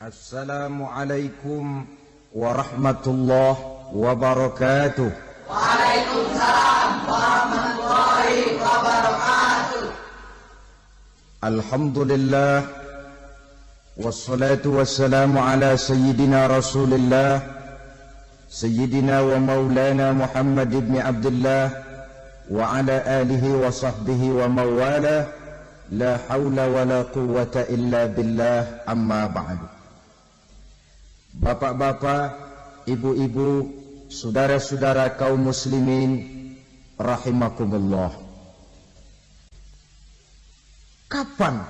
Assalamualaikum warahmatullahi wabarakatuh. Waalaikumsalam warahmatullahi wabarakatuh. Alhamdulillah wassalatu wassalamu ala sayyidina Rasulillah sayyidina wa maulana Muhammad ibn Abdullah wa ala alihi wa sahbihi wa mawala. La hawla wa la quwwata illa billah, amma ba'du. Bapak-bapak, ibu-ibu, saudara-saudara kaum muslimin rahimakumullah. Kapan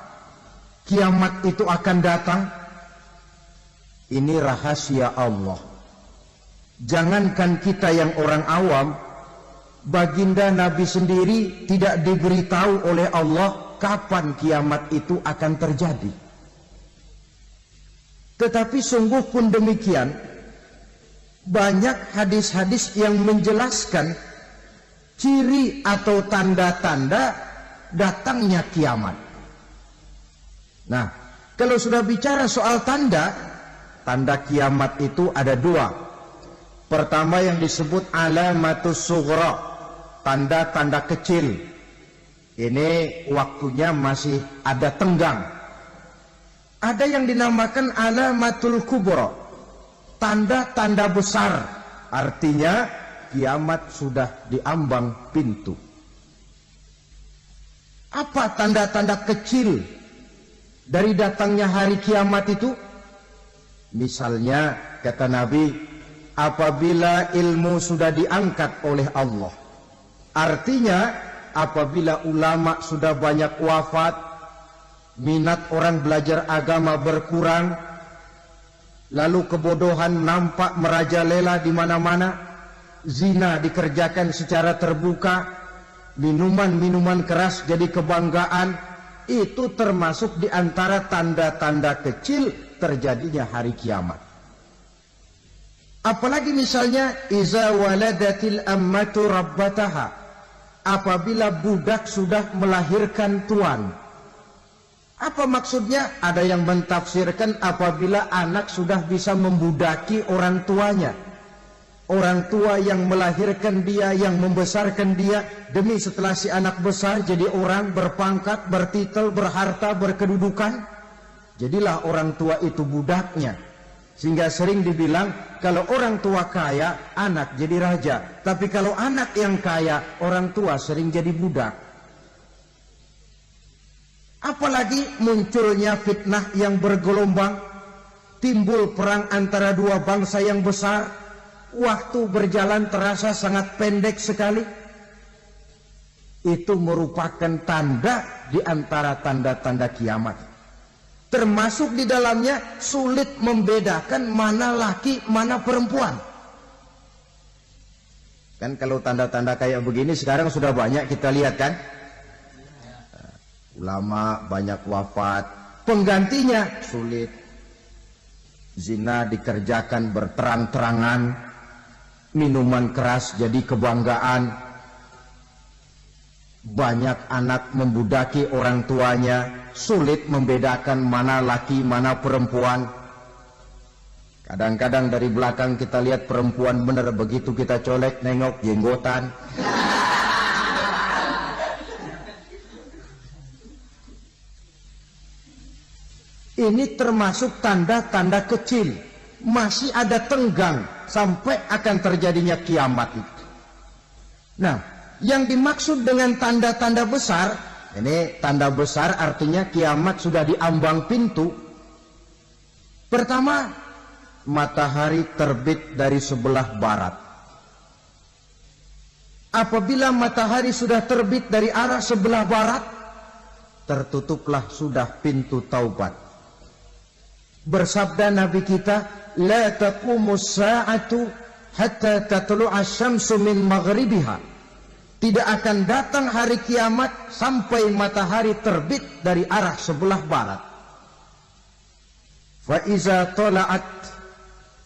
kiamat itu akan datang? Ini rahasia Allah. Jangankan kita yang orang awam, baginda Nabi sendiri tidak diberitahu oleh Allah kapan kiamat itu akan terjadi. Tetapi sungguh pun demikian, banyak hadis-hadis yang menjelaskan ciri atau tanda-tanda datangnya kiamat. Nah, kalau sudah bicara soal tanda kiamat itu ada dua. Pertama yang disebut alamatus sughra, tanda-tanda kecil. Ini waktunya masih ada tenggang. Ada yang dinamakan alamatul kubra, tanda-tanda besar, artinya kiamat sudah diambang pintu. Apa tanda-tanda kecil dari datangnya hari kiamat itu? Misalnya kata Nabi, apabila ilmu sudah diangkat oleh Allah, artinya apabila ulama sudah banyak wafat, minat orang belajar agama berkurang, lalu kebodohan nampak merajalela di mana-mana, zina dikerjakan secara terbuka, minuman-minuman keras jadi kebanggaan, itu termasuk di antara tanda-tanda kecil terjadinya hari kiamat. Apalagi misalnya iza waladatil ammatu rabbataha, apabila budak sudah melahirkan tuan. Apa maksudnya? Ada yang mentafsirkan apabila anak sudah bisa membudaki orang tuanya. Orang tua yang melahirkan dia, yang membesarkan dia, demi setelah si anak besar jadi orang berpangkat, bertitel, berharta, berkedudukan. Jadilah orang tua itu budaknya. Sehingga sering dibilang kalau orang tua kaya, anak jadi raja. Tapi kalau anak yang kaya, orang tua sering jadi budak. Apalagi munculnya fitnah yang bergelombang, timbul perang antara dua bangsa yang besar, waktu berjalan terasa sangat pendek sekali. Itu merupakan tanda di antara tanda-tanda kiamat. Termasuk di dalamnya sulit membedakan mana laki, mana perempuan. Kan kalau tanda-tanda kayak begini sekarang sudah banyak kita lihat kan? Ulama banyak wafat, penggantinya sulit. Zina dikerjakan berterang-terangan, minuman keras jadi kebanggaan, banyak anak membudaki orang tuanya, sulit membedakan mana laki mana perempuan. Kadang-kadang dari belakang kita lihat perempuan bener, begitu kita colek nengok jenggotan. Ini termasuk tanda-tanda kecil, masih ada tenggang sampai akan terjadinya kiamat itu. Nah, yang dimaksud dengan tanda-tanda besar, ini tanda besar artinya kiamat sudah diambang pintu. Pertama, matahari terbit dari sebelah barat. Apabila matahari sudah terbit dari arah sebelah barat, tertutuplah sudah pintu taubat. Bersabda Nabi kita, la taqumus sa'atu hatta tatlu'a syamsu min maghribiha. Tidak akan datang hari kiamat sampai matahari terbit dari arah sebelah barat. Fa iza tala'at,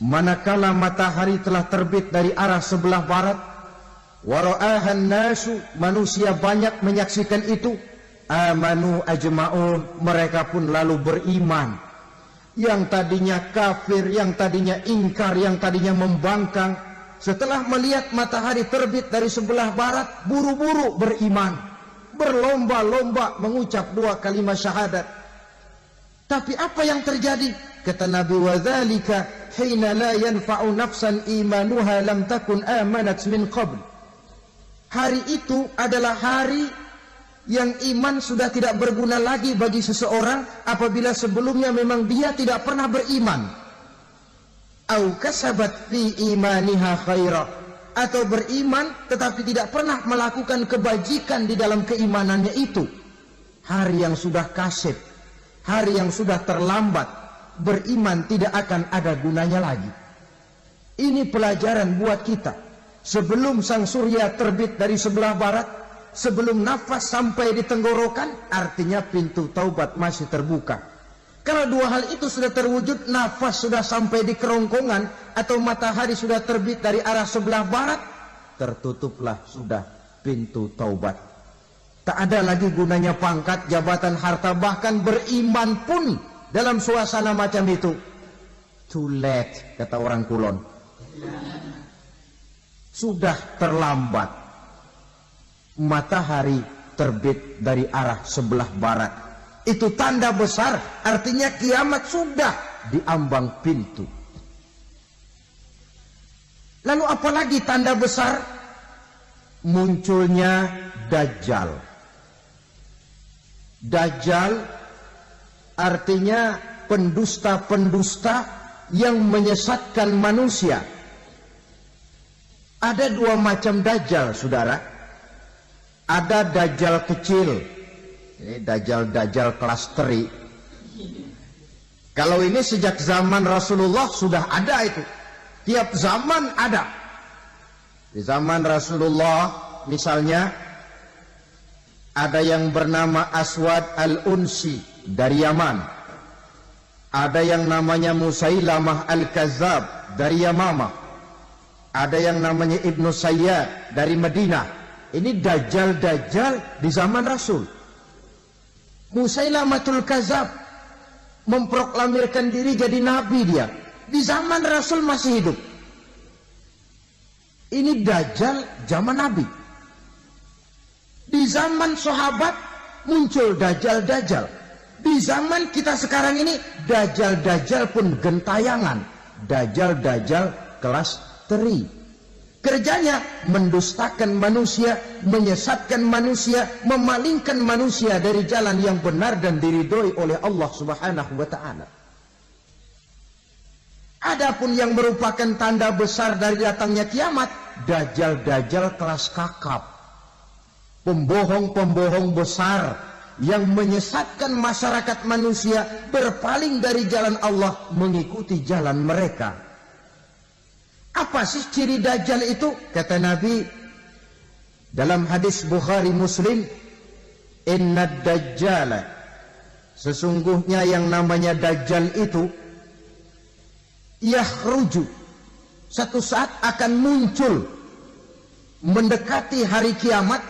manakala matahari telah terbit dari arah sebelah barat, wa ra'ahan nasu, manusia banyak menyaksikan itu, amanu ajma'un, mereka pun lalu beriman. yang tadinya kafir, yang tadinya ingkar, yang tadinya membangkang, setelah melihat matahari terbit dari sebelah barat, buru-buru beriman, berlomba-lomba mengucap 2 kalimat syahadat. Tapi apa yang terjadi? Kata Nabi, wadzalika hina la yanfa'u nafsan imanuha lam takun amanat min qabl. Hari itu adalah hari yang iman sudah tidak berguna lagi bagi seseorang apabila sebelumnya memang dia tidak pernah beriman. Au kasabat fi imaniha khaira, atau beriman tetapi tidak pernah melakukan kebajikan di dalam keimanannya itu. Hari yang sudah kasib, hari yang sudah terlambat, beriman tidak akan ada gunanya lagi. Ini pelajaran buat kita. Sebelum sang surya terbit dari sebelah barat, sebelum nafas sampai di tenggorokan, artinya pintu taubat masih terbuka. Kalau 2 hal itu sudah terwujud, nafas sudah sampai di kerongkongan, atau matahari sudah terbit dari arah sebelah barat, tertutuplah sudah pintu taubat. Tak ada lagi gunanya pangkat, jabatan, harta, bahkan beriman pun dalam suasana macam itu. Too late, kata orang Kulon. Sudah terlambat. Matahari terbit dari arah sebelah barat. Itu tanda besar, artinya kiamat sudah diambang pintu. Lalu apalagi tanda besar? Munculnya Dajjal. Dajjal artinya pendusta-pendusta yang menyesatkan manusia. Ada 2 macam Dajjal, saudara. Ada Dajjal kecil, ini Dajjal kelas teri. Kalau ini sejak zaman Rasulullah sudah ada itu. Tiap zaman ada. Di zaman Rasulullah misalnya ada yang bernama Aswad al-Unsi dari Yaman. Ada yang namanya Musailamah al-Kazzab dari Yamamah. Ada yang namanya Ibnu Sayyad dari Madinah. Ini Dajjal di zaman Rasul. Musailamatul Kazzab memproklamirkan diri jadi nabi dia. Di zaman Rasul masih hidup. Ini Dajjal zaman Nabi. Di zaman sahabat muncul Dajjal. Di zaman kita sekarang ini Dajjal pun gentayangan. Dajjal kelas teri. Kerjanya mendustakan manusia, menyesatkan manusia, memalingkan manusia dari jalan yang benar dan diridhoi oleh Allah Subhanahu wa taala. Adapun yang merupakan tanda besar dari datangnya kiamat, Dajjal kelas kakap. Pembohong-pembohong besar yang menyesatkan masyarakat manusia berpaling dari jalan Allah mengikuti jalan mereka. Apa sih ciri Dajjal itu? Kata Nabi dalam hadis Bukhari Muslim, inna Dajjala, sesungguhnya yang namanya Dajjal itu yakhruju, satu saat akan muncul mendekati hari kiamat.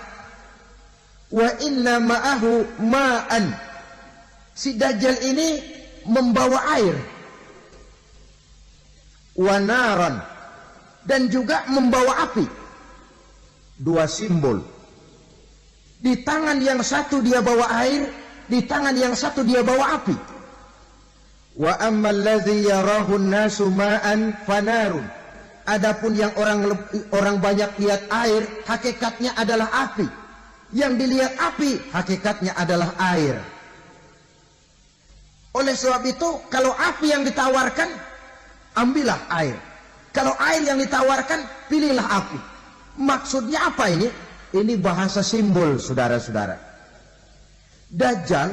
Wa inna ma'ahu ma'an, si Dajjal ini membawa air. Wa naran, dan juga membawa api. 2 simbol. Di tangan yang satu dia bawa air, di tangan yang satu dia bawa api. Wa ammal ladzi yarahu an-nasu ma'an fanarun, adapun yang orang banyak lihat air, hakikatnya adalah api. Yang dilihat api, hakikatnya adalah air. Oleh sebab itu, kalau api yang ditawarkan, ambillah air. Kalau air yang ditawarkan, pilihlah api. Maksudnya apa ini? Ini bahasa simbol, saudara-saudara. Dajjal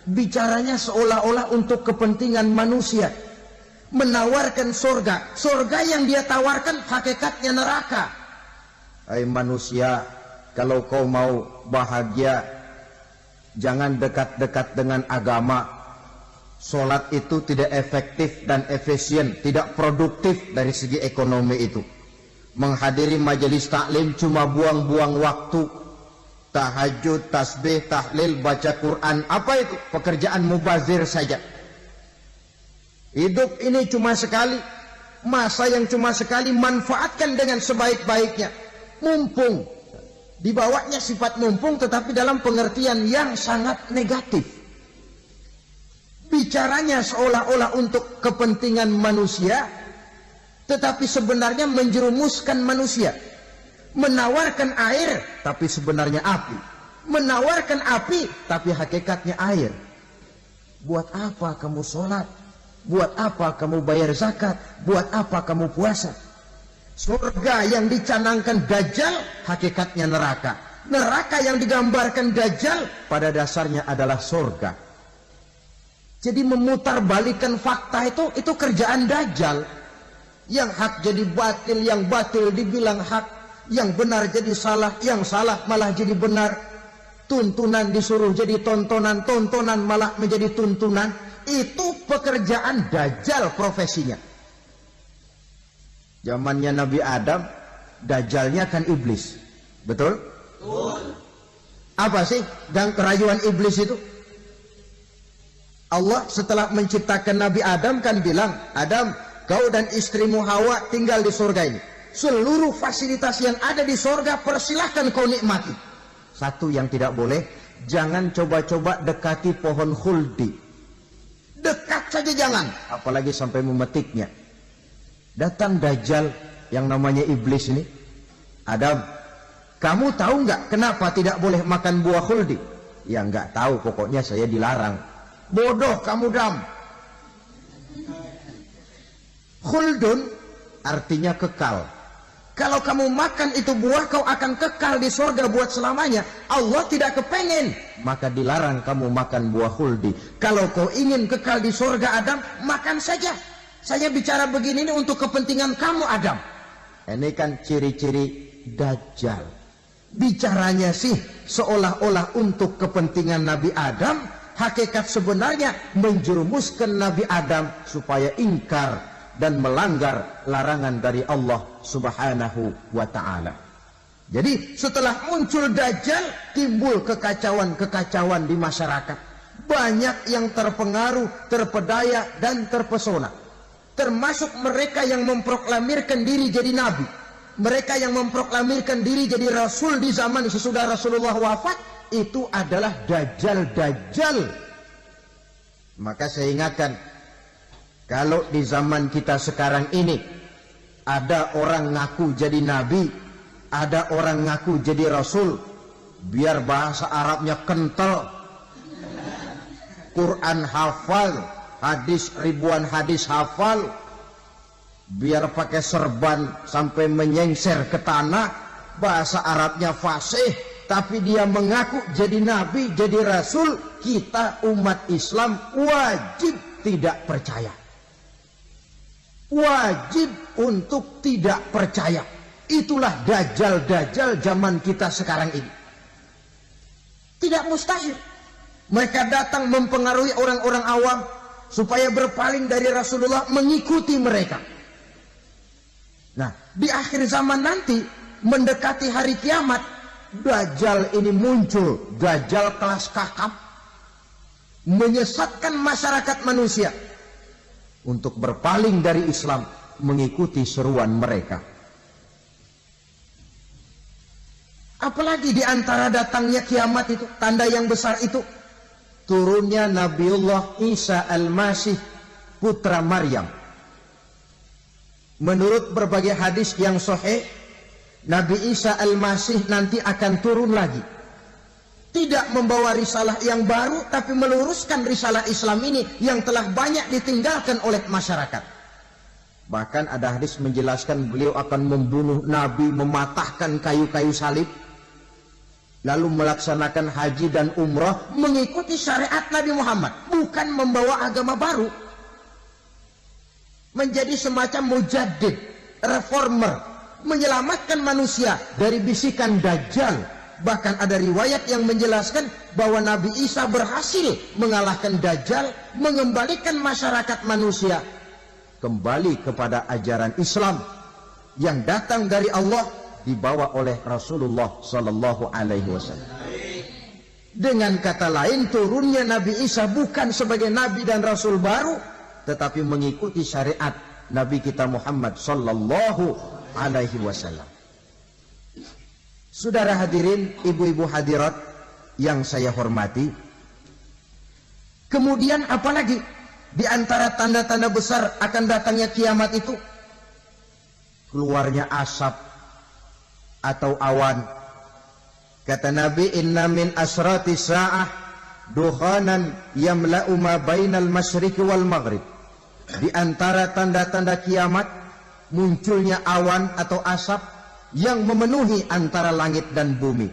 bicaranya seolah-olah untuk kepentingan manusia. Menawarkan surga. Surga yang dia tawarkan hakikatnya neraka. Hai manusia, kalau kau mau bahagia, jangan dekat-dekat dengan agama. Sholat itu tidak efektif dan efisien, tidak produktif dari segi ekonomi itu. Menghadiri majelis taklim cuma buang-buang waktu. Tahajud, tasbih, tahlil, baca Quran, apa itu? Pekerjaan mubazir saja. Hidup ini cuma sekali, masa yang cuma sekali, manfaatkan dengan sebaik-baiknya. Mumpung, dibawanya sifat mumpung tetapi dalam pengertian yang sangat negatif. Bicaranya seolah-olah untuk kepentingan manusia, tetapi sebenarnya menjerumuskan manusia. Menawarkan air, tapi sebenarnya api. Menawarkan api, tapi hakikatnya air. Buat apa kamu sholat? Buat apa kamu bayar zakat? Buat apa kamu puasa? Surga yang dicanangkan Dajjal, hakikatnya neraka. Neraka yang digambarkan Dajjal, pada dasarnya adalah surga. Jadi memutarbalikkan fakta itu kerjaan Dajjal. Yang hak jadi batil, yang batil dibilang hak, yang benar jadi salah, yang salah malah jadi benar. Tuntunan disuruh jadi tontonan, tontonan malah menjadi tuntunan. Itu pekerjaan Dajjal profesinya. Zamannya Nabi Adam, Dajjalnya kan iblis. Betul? Betul. Apa sih dan kerayuan iblis itu? Allah setelah menciptakan Nabi Adam kan bilang, Adam, kau dan istrimu Hawa tinggal di surga ini. Seluruh fasilitas yang ada di surga persilahkan kau nikmati. Satu yang tidak boleh, jangan coba-coba dekati pohon khuldi. Dekat saja jangan, apalagi sampai memetiknya. Datang Dajjal yang namanya iblis ini. Adam, kamu tahu nggak kenapa tidak boleh makan buah khuldi? Ya nggak tahu, pokoknya saya dilarang. Bodoh kamu, Dam. Khuldun artinya kekal. Kalau kamu makan itu buah, kau akan kekal di surga buat selamanya. Allah tidak kepengen, maka dilarang kamu makan buah khuldi. Kalau kau ingin kekal di surga, Adam, makan saja. Saya bicara begini ini untuk kepentingan kamu, Adam. Ini kan ciri-ciri Dajjal. Bicaranya sih seolah-olah untuk kepentingan Nabi Adam. Hakikat sebenarnya menjerumuskan Nabi Adam supaya ingkar dan melanggar larangan dari Allah Subhanahu wa ta'ala. Jadi setelah muncul Dajjal, timbul kekacauan-kekacauan di masyarakat. Banyak yang terpengaruh, terpedaya dan terpesona. Termasuk mereka yang memproklamirkan diri jadi nabi. Mereka yang memproklamirkan diri jadi rasul di zaman sesudah Rasulullah wafat, itu adalah Dajjal-Dajjal. Maka saya ingatkan, kalau di zaman kita sekarang ini ada orang ngaku jadi nabi, ada orang ngaku jadi rasul, biar bahasa Arabnya kental, Quran hafal, hadis ribuan hadis hafal, biar pakai serban sampai menyengser ke tanah, bahasa Arabnya fasih, tapi dia mengaku jadi nabi, jadi rasul, kita umat Islam wajib tidak percaya. Wajib untuk tidak percaya. Itulah Dajjal-Dajjal zaman kita sekarang ini. Tidak mustahil. Mereka datang mempengaruhi orang-orang awam supaya berpaling dari Rasulullah, mengikuti mereka. Nah, di akhir zaman nanti, mendekati hari kiamat, Dajjal ini muncul. Dajjal kelas kakap, menyesatkan masyarakat manusia untuk berpaling dari Islam, mengikuti seruan mereka. Apalagi di antara datangnya kiamat itu, tanda yang besar itu, turunnya Nabiullah Isa Al-Masih, putra Maryam. Menurut berbagai hadis yang sahih, Nabi Isa Al-Masih nanti akan turun lagi. Tidak membawa risalah yang baru, tapi meluruskan risalah Islam ini yang telah banyak ditinggalkan oleh masyarakat. Bahkan ada hadis menjelaskan beliau akan membunuh Nabi, mematahkan kayu-kayu salib, lalu melaksanakan haji dan umrah mengikuti syariat Nabi Muhammad, bukan membawa agama baru. Menjadi semacam mujaddid, reformer, menyelamatkan manusia dari bisikan Dajjal. Bahkan ada riwayat yang menjelaskan bahwa Nabi Isa berhasil mengalahkan Dajjal, mengembalikan masyarakat manusia kembali kepada ajaran Islam yang datang dari Allah, dibawa oleh Rasulullah Sallallahu Alaihi Wasallam. Dengan kata lain, turunnya Nabi Isa bukan sebagai Nabi dan Rasul baru, tetapi mengikuti syariat Nabi kita Muhammad sallallahu alaihi wasallam. Saudara hadirin, ibu-ibu hadirat yang saya hormati, kemudian apalagi di antara tanda-tanda besar akan datangnya kiamat itu? Keluarnya asap atau awan. Kata Nabi, inna min asrati sa'ah dukhanan yamla'u ma bainal masyriqi wal maghrib. Di antara tanda-tanda kiamat munculnya awan atau asap yang memenuhi antara langit dan bumi.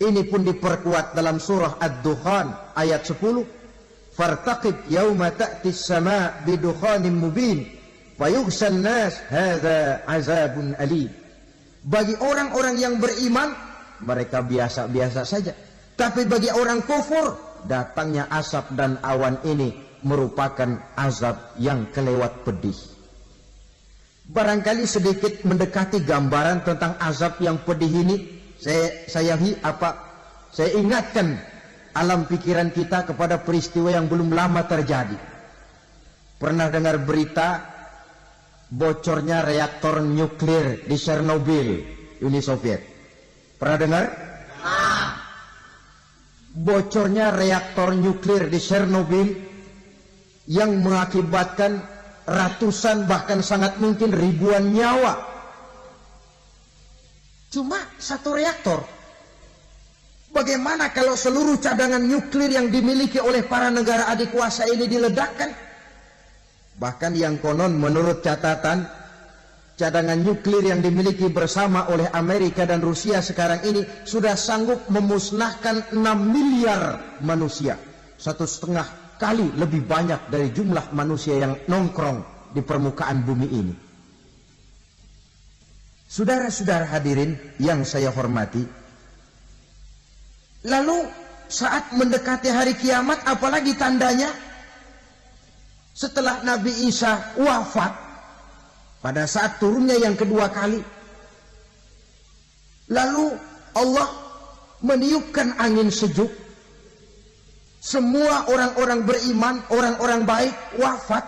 Ini pun diperkuat dalam surah Ad-Dukhan ayat 10. Fartaqib yauma ta'ti as-sama' bidukhanin mubin fayughshan nas hadza azabun alim. Bagi orang-orang yang beriman, mereka biasa-biasa saja. Tapi bagi orang kufur, datangnya asap dan awan ini merupakan azab yang kelewat pedih. Barangkali sedikit mendekati gambaran tentang azab yang pedih ini, saya ingatkan alam pikiran kita kepada peristiwa yang belum lama terjadi. Pernah dengar berita bocornya reaktor nuklir di Chernobyl, Uni Soviet? Pernah dengar? Bocornya reaktor nuklir di Chernobyl yang mengakibatkan ratusan bahkan sangat mungkin ribuan nyawa. Cuma satu reaktor. Bagaimana kalau seluruh cadangan nuklir yang dimiliki oleh para negara adik kuasa ini diledakkan? Bahkan yang konon menurut catatan, cadangan nuklir yang dimiliki bersama oleh Amerika dan Rusia sekarang ini sudah sanggup memusnahkan 6 miliar manusia. 1,5 kali lebih banyak dari jumlah manusia yang nongkrong di permukaan bumi ini. Saudara-saudara hadirin yang saya hormati, lalu saat mendekati hari kiamat, apalagi tandanya? Setelah Nabi Isa wafat, pada saat turunnya yang kedua kali, lalu Allah meniupkan angin sejuk. Semua orang-orang beriman, orang-orang baik wafat,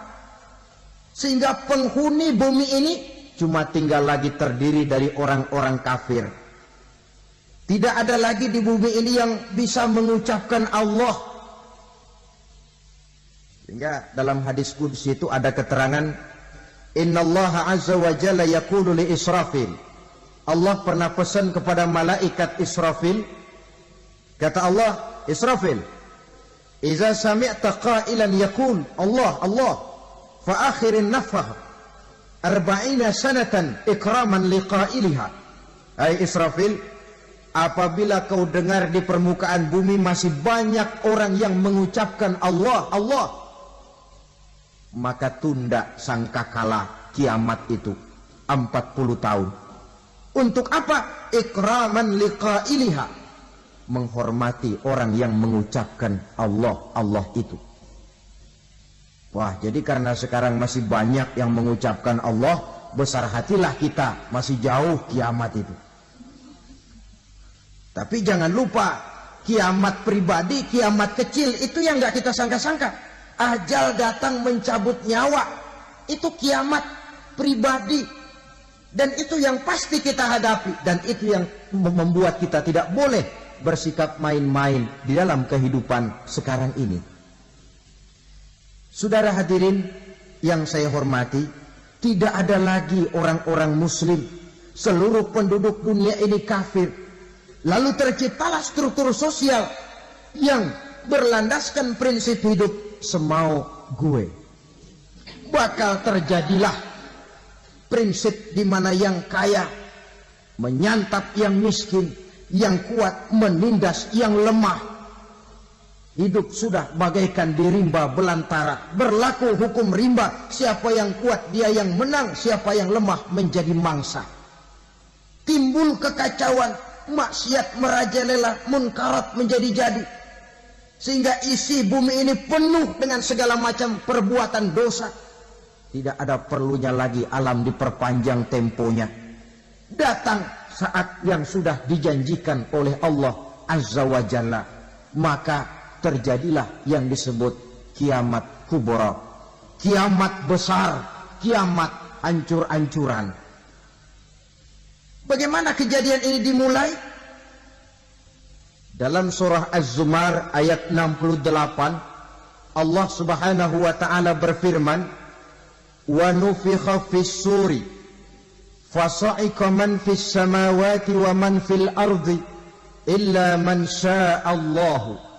sehingga penghuni bumi ini cuma tinggal lagi terdiri dari orang-orang kafir. Tidak ada lagi di bumi ini yang bisa mengucapkan Allah. Sehingga dalam hadis qudsi itu ada keterangan, innallaha azza wa jalla yaqulu li Israfil. Allah pernah pesan kepada malaikat Israfil. Kata Allah, Israfil, iza sami'ta qailan yaqul Allah Allah fa akhirin nafah 40 sanatan ikraman liqailiha. Hai Israfil, apabila kau dengar di permukaan bumi masih banyak orang yang mengucapkan Allah Allah, maka tunda sangkakala kiamat itu 40 tahun. Untuk apa? Ikraman liqailiha, menghormati orang yang mengucapkan Allah Allah itu. Wah, jadi karena sekarang masih banyak yang mengucapkan Allah, besar hatilah kita, masih jauh kiamat itu. Tapi jangan lupa, kiamat pribadi, kiamat kecil itu yang nggak kita sangka-sangka. Ajal datang mencabut nyawa, itu kiamat pribadi, dan itu yang pasti kita hadapi, dan itu yang membuat kita tidak boleh bersikap main-main di dalam kehidupan sekarang ini. Saudara hadirin yang saya hormati, tidak ada lagi orang-orang muslim. Seluruh penduduk dunia ini kafir. Lalu terciptalah struktur sosial yang berlandaskan prinsip hidup semau gue. Bakal terjadilah prinsip di mana yang kaya menyantap yang miskin, yang kuat menindas yang lemah. Hidup sudah bagaikan di rimba belantara. Berlaku hukum rimba, siapa yang kuat dia yang menang, siapa yang lemah menjadi mangsa. Timbul kekacauan, maksiat merajalela, munkarat menjadi-jadi, sehingga isi bumi ini penuh dengan segala macam perbuatan dosa. Tidak ada perlunya lagi alam diperpanjang temponya. Datang saat yang sudah dijanjikan oleh Allah Azza wa Jalla, maka terjadilah yang disebut kiamat kubra, kiamat besar, kiamat hancur-hancuran. Bagaimana kejadian ini dimulai? Dalam surah Az-Zumar ayat 68, Allah Subhanahu wa taala berfirman, "Wa nufikha fis-suri fasa'iqa man fis samawati wa man fil ardi illa man syaa Allah."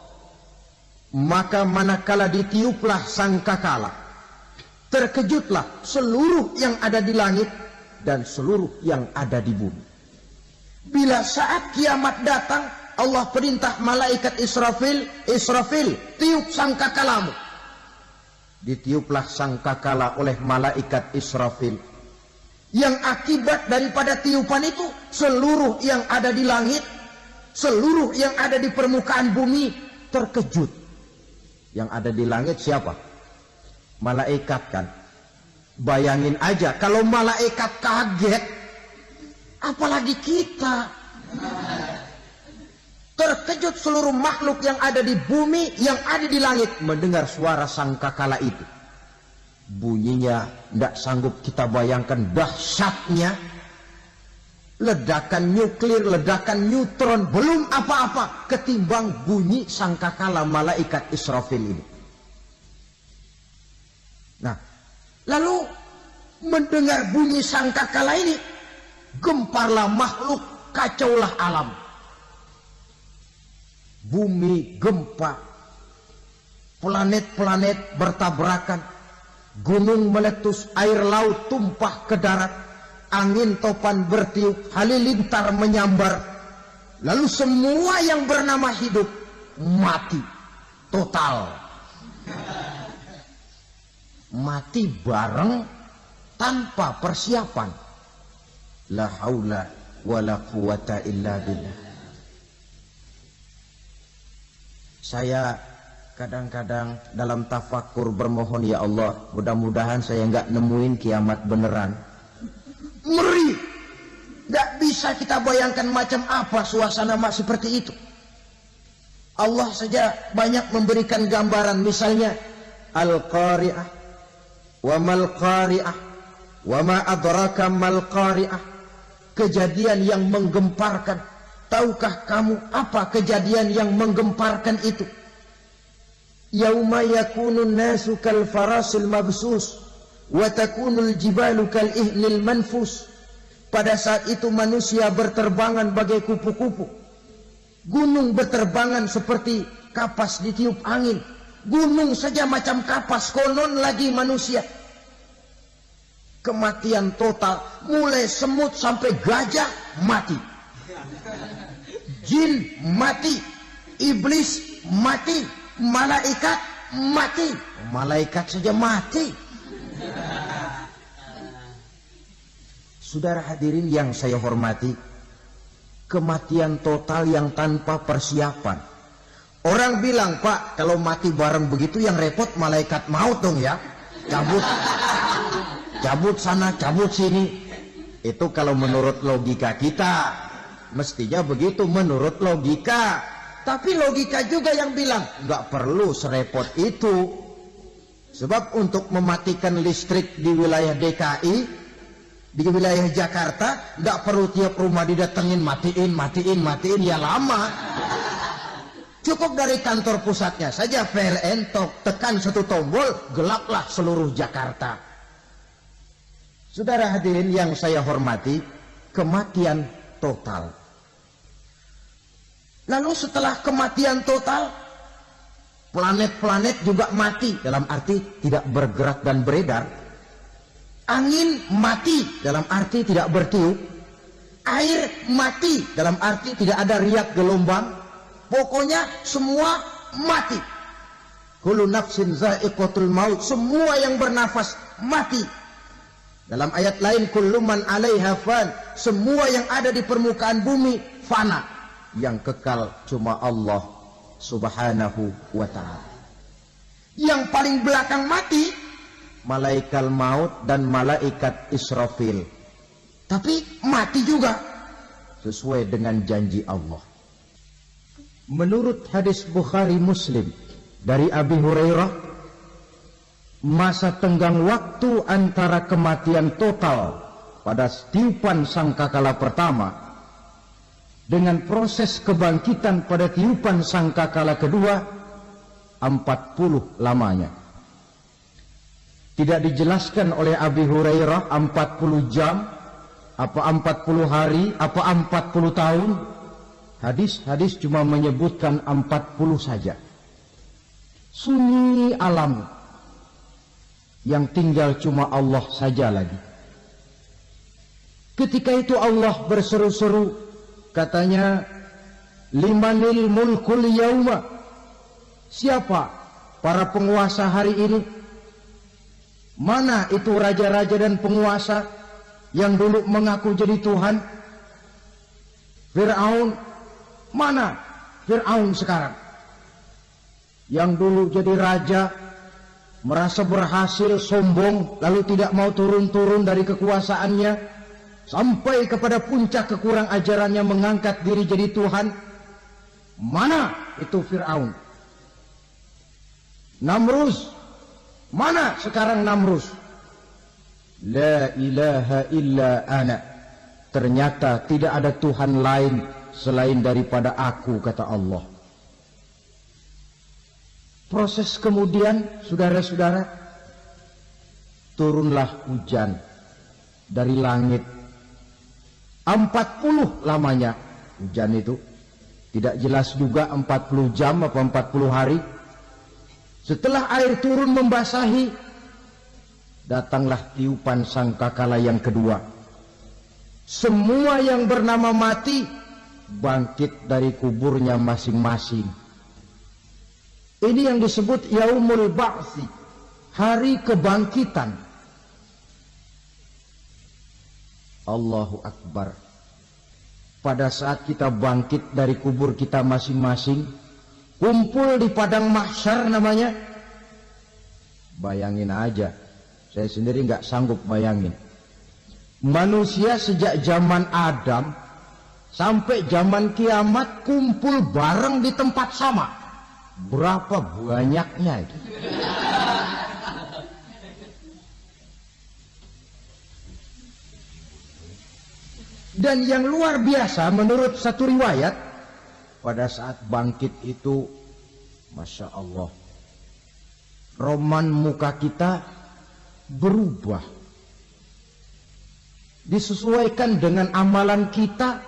Maka manakala ditiuplah sangkakala, terkejutlah seluruh yang ada di langit dan seluruh yang ada di bumi. Bila saat kiamat datang, Allah perintah malaikat Israfil, Israfil, tiup sangkakalamu. Ditiuplah sangkakala oleh malaikat Israfil. Yang akibat daripada tiupan itu, seluruh yang ada di langit, seluruh yang ada di permukaan bumi terkejut. Yang ada di langit siapa? Malaikat kan. Bayangin aja kalau malaikat kaget, apalagi kita. Terkejut seluruh makhluk yang ada di bumi, yang ada di langit mendengar suara sangkakala itu. Bunyinya tidak sanggup kita bayangkan dahsyatnya. Ledakan nuklir, ledakan neutron, belum apa-apa ketimbang bunyi sangkakala malaikat Israfil ini. Nah, lalu mendengar bunyi sangkakala ini, gemparlah makhluk, kacaulah alam. Bumi gempa, planet-planet bertabrakan, gunung meletus, air laut tumpah ke darat, angin topan bertiup, halilintar menyambar. Lalu semua yang bernama hidup mati total. Mati bareng tanpa persiapan. La haula wala quwata illa billah. Saya kadang-kadang dalam tafakur bermohon, ya Allah, mudah-mudahan saya nggak nemuin kiamat beneran. Ngeri, nggak bisa kita bayangkan macam apa suasana seperti itu. Allah saja banyak memberikan gambaran, misalnya Al-Qari'ah, wa mal qari'ah, wa ma adraka mal qari'ah. Kejadian yang menggemparkan. Tahukah kamu apa kejadian yang menggemparkan itu? Yauma yakunun nasu kal farasil mabsus wa takunul jibalu kal ihnil manfus. Pada saat itu manusia berterbangan bagai kupu-kupu. Gunung berterbangan seperti kapas ditiup angin. Gunung saja macam kapas, konon lagi manusia. Kematian total, mulai semut sampai gajah mati. Jin mati, iblis mati, malaikat mati. Malaikat saja mati. Saudara hadirin yang saya hormati, kematian total yang tanpa persiapan. Orang bilang, Pak, kalau mati bareng begitu yang repot malaikat maut dong ya. Cabut sana, cabut sini. Itu kalau menurut logika kita. Mestinya begitu menurut logika. Tapi logika juga yang bilang nggak perlu serepot itu. Sebab untuk mematikan listrik di wilayah DKI, di wilayah Jakarta, nggak perlu tiap rumah didatengin matiin ya lama. Cukup dari kantor pusatnya saja PLN, tekan satu tombol, gelaplah seluruh Jakarta. Saudara hadirin yang saya hormati, kematian total. Lalu setelah kematian total, planet-planet juga mati, dalam arti tidak bergerak dan beredar. Angin mati, dalam arti tidak bertiup. Air mati, dalam arti tidak ada riak gelombang. Pokoknya semua mati. Kullu nafsin za'iqatul maut, semua yang bernafas mati. Dalam ayat lain, kullu man 'alaiha fan, semua yang ada di permukaan bumi fana. Yang kekal cuma Allah Subhanahu wa ta'ala. Yang paling belakang mati malaikat maut dan malaikat Israfil. Tapi mati juga sesuai dengan janji Allah. Menurut hadis Bukhari Muslim dari Abi Hurairah, masa tenggang waktu antara kematian total pada tiupan sangkakala pertama dengan proses kebangkitan pada tiupan sangkakala kedua 40 lamanya. Tidak dijelaskan oleh Abi Hurairah 40 jam, apa 40 hari, apa 40 tahun. Hadis-hadis cuma menyebutkan 40 saja. Sunyi alam yang tinggal cuma Allah saja lagi. Ketika itu Allah berseru-seru, katanya, limanil mulkul yauma. Siapa para penguasa hari ini? Mana itu raja-raja dan penguasa yang dulu mengaku jadi Tuhan? Fir'aun. Mana Fir'aun sekarang? Yang dulu jadi raja, merasa berhasil, sombong, lalu tidak mau turun-turun dari kekuasaannya, sampai kepada puncak kekurang ajarannya mengangkat diri jadi Tuhan. Mana itu Fir'aun? Namrus. Mana sekarang Namrus? La ilaha illa ana. Ternyata tidak ada Tuhan lain selain daripada aku, kata Allah. Proses kemudian, saudara-saudara, turunlah hujan dari langit. 40 lamanya hujan itu. Tidak jelas juga 40 jam atau 40 hari. Setelah air turun membasahi, datanglah tiupan sangkakala yang kedua. Semua yang bernama mati bangkit dari kuburnya masing-masing. Ini yang disebut Yaumul Ba'thi, hari kebangkitan. Allahu Akbar. Pada saat kita bangkit dari kubur kita masing-masing, kumpul di padang mahsyar namanya. Bayangin aja, saya sendiri nggak sanggup bayangin. Manusia sejak zaman Adam sampai zaman kiamat kumpul bareng di tempat sama. Berapa banyaknya itu? Dan yang luar biasa menurut satu riwayat, pada saat bangkit itu, Masya Allah, roman muka kita berubah, disesuaikan dengan amalan kita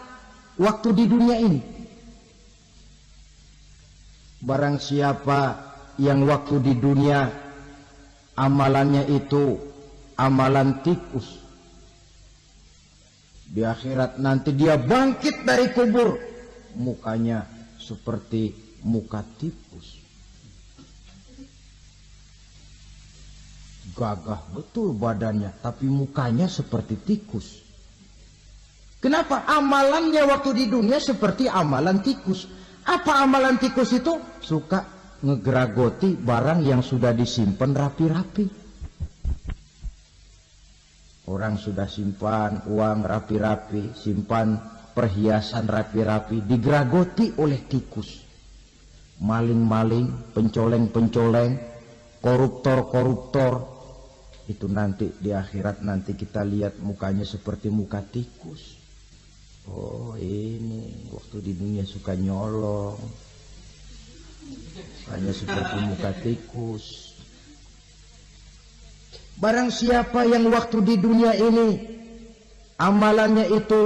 waktu di dunia ini. Barang siapa yang waktu di dunia amalannya itu amalan tikus, di akhirat nanti dia bangkit dari kubur, mukanya seperti muka tikus. Gagah betul badannya, tapi mukanya seperti tikus. Kenapa? Amalannya waktu di dunia seperti amalan tikus. Apa amalan tikus itu? Suka ngegeragoti barang yang sudah disimpan rapi-rapi. Orang sudah simpan uang rapi-rapi, simpan perhiasan rapi-rapi, digeragoti oleh tikus. Maling-maling, pencoleng-pencoleng, koruptor-koruptor. Itu nanti di akhirat nanti kita lihat mukanya seperti muka tikus. Oh, ini waktu di dunia suka nyolong, hanya seperti muka tikus. Barang siapa yang waktu di dunia ini amalannya itu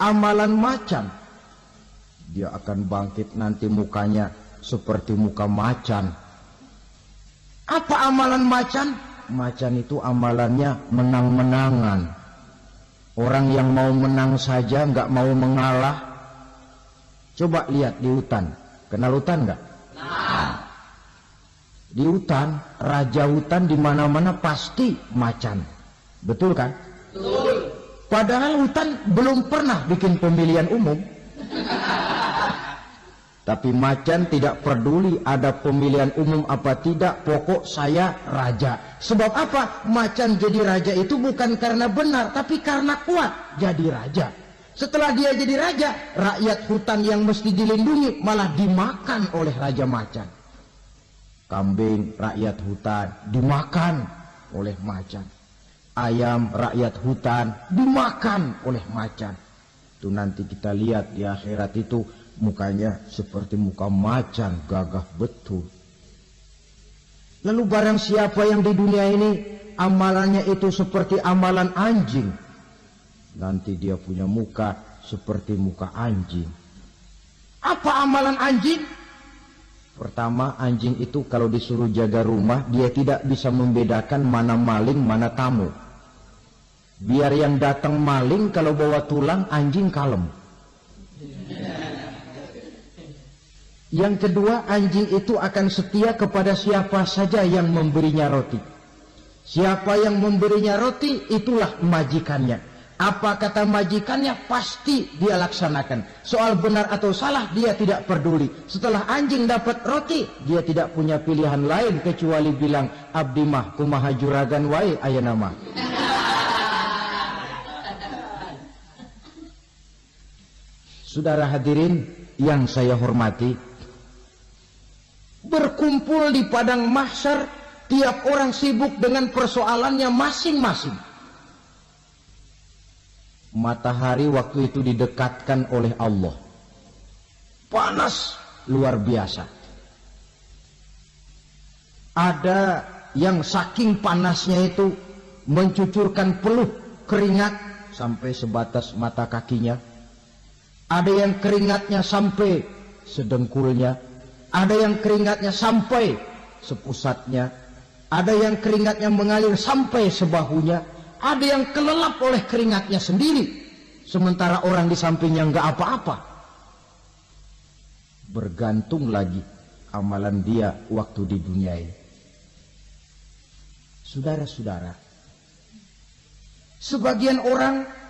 amalan macan, dia akan bangkit nanti mukanya seperti muka macan. Apa amalan macan? Macan itu amalannya menang-menangan. Orang yang mau menang saja, nggak mau mengalah. Coba lihat di hutan. Kenal hutan nggak? Nah. Di hutan, raja hutan di mana-mana pasti macan. Betul kan? Betul. Padahal hutan belum pernah bikin pemilihan umum. Tapi macan tidak peduli ada pemilihan umum apa tidak, pokok saya raja. Sebab apa? Macan jadi raja itu bukan karena benar, tapi karena kuat jadi raja. Setelah dia jadi raja, rakyat hutan yang mesti dilindungi malah dimakan oleh raja macan. Kambing rakyat hutan dimakan oleh macan. Ayam rakyat hutan dimakan oleh macan. Itu nanti kita lihat di akhirat itu mukanya seperti muka macan, gagah betul. Lalu barang siapa yang di dunia ini amalannya itu seperti amalan anjing, nanti dia punya muka seperti muka anjing. Apa amalan anjing? Pertama, anjing itu kalau disuruh jaga rumah, dia tidak bisa membedakan mana maling, mana tamu. Biar yang datang maling, kalau bawa tulang, anjing kalem. Yang kedua, anjing itu akan setia kepada siapa saja yang memberinya roti. Siapa yang memberinya roti, itulah majikannya. Apa kata majikannya, pasti dia laksanakan. Soal benar atau salah, dia tidak peduli. Setelah anjing dapat roti, dia tidak punya pilihan lain kecuali bilang, abdi mah kumaha juragan wae ayeuna mah. Saudara hadirin yang saya hormati, berkumpul di padang mahsyar, tiap orang sibuk dengan persoalannya masing-masing. Matahari waktu itu didekatkan oleh Allah, panas luar biasa. Ada yang saking panasnya itu mencucurkan peluh keringat sampai sebatas mata kakinya. Ada yang keringatnya sampai sedengkulnya, ada yang keringatnya sampai sepusatnya, ada yang keringatnya mengalir sampai sebahunya, ada yang kelelap oleh keringatnya sendiri, sementara orang di sampingnya enggak apa-apa. Bergantung lagi amalan dia waktu di dunia ini. Saudara-saudara, sebagian orang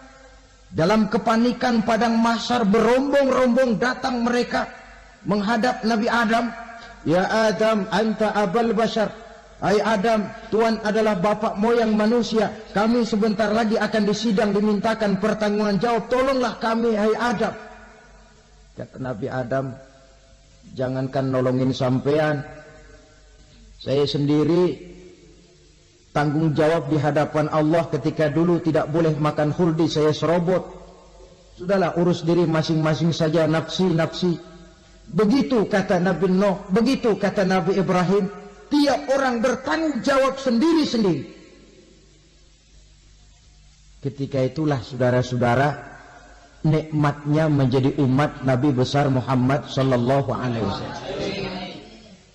dalam kepanikan padang mahsyar berombong-rombong datang mereka menghadap Nabi Adam. Ya Adam, anta abal bashar. Hai Adam, Tuhan adalah bapak moyang manusia. Kami sebentar lagi akan disidang, dimintakan pertanggungan jawab. Tolonglah kami, hai Adam. Kata Nabi Adam, jangankan nolongin sampean, saya sendiri tanggung jawab di hadapan Allah ketika dulu tidak boleh makan khuldi, saya serobot. Sudahlah, urus diri masing-masing saja, nafsi. Begitu kata Nabi Nuh, begitu kata Nabi Ibrahim. Tiap orang bertanggung jawab sendiri-sendiri. Ketika itulah saudara-saudara, nikmatnya menjadi umat Nabi besar Muhammad sallallahu alaihi wasallam.